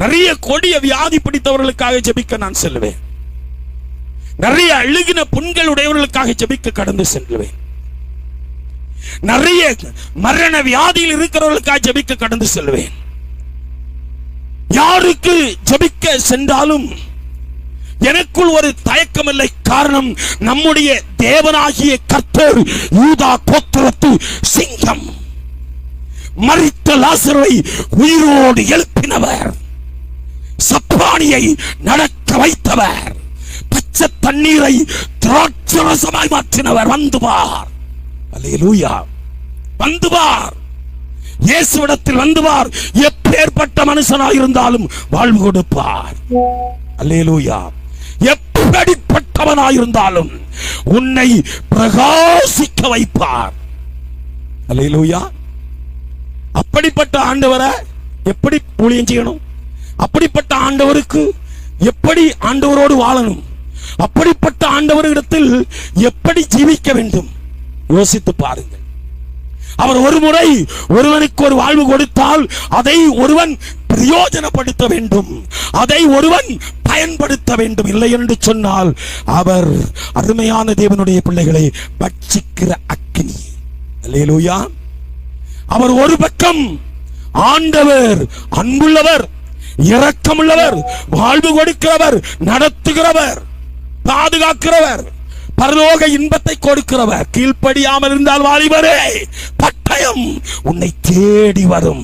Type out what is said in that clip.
நிறைய கொடிய வியாதி பிடித்தவர்களுக்காக ஜெபிக்க நான் செல்வேன். நிறைய அழுகின புண்கள் உடையவர்களுக்காக ஜெபிக்க கடந்து செல்வேன். நிறைய மரண வியாதியில் இருக்கிறவர்களுக்காக ஜெபிக்க கடந்து செல்வேன். யாருக்கு ஜெபிக்க சென்றாலும் எனக்குள் ஒரு தயக்கம் இல்லை. காரணம், நம்முடைய தேவனாகிய கர்த்தர் யூதா கோத்திரத்து சிங்கம், மரித்த லாசரை உயிரோடு எழுப்பினவர், சப்பானியை நடக்க வைத்தவர், பச்சை தண்ணீரை திராட்சரசமாய் மாற்றினவர். வந்து பார், அல்லேலூயா, வந்து பார், இயேசுவிடத்தில் வந்து பார். எப்பேற்பட்ட மனுஷனாயிருந்தாலும் வாழ்வு கொடுப்பார். அல்லேலூயா. எப்படிப்பட்டவனாயிருந்தாலும் உன்னை பிரகாசிக்க வைப்பார். அல்லேலூயா. அப்படிப்பட்ட ஆண்டவரை எப்படி ஊழியம் செய்யணும்? அப்படிப்பட்ட ஆண்டவருக்கு எப்படி ஆண்டவரோடு வாழணும்? அப்படிப்பட்ட ஆண்டவரிடத்தில் எப்படி ஜீவிக்க வேண்டும்? யோசித்து பாருங்கள். அவர் ஒரு முறை ஒருவனுக்கு ஒரு வாழ்வு கொடுத்தால் அதை ஒருவன் பிரயோஜனப்படுத்த வேண்டும், அதை ஒருவன் பயன்படுத்த வேண்டும். இல்லை என்று சொன்னால் அவர் அருமையான தேவனுடைய பிள்ளைகளை பட்சிக்கிற அக்கினி. அல்லேலூயா. அவர் ஒரு பக்கம் ஆண்டவர், அன்புள்ளவர், இரக்கமுள்ளவர், வாழ்வு கொடுக்கிறவர், நடத்துகிறவர், பாதுகாக்கிறவர், பரலோக இன்பத்தை கொடுக்கிறவர். கீழ்ப்படியாமல் இருந்தால் வாலிபரே, பட்டயம் உன்னை தேடி வரும்.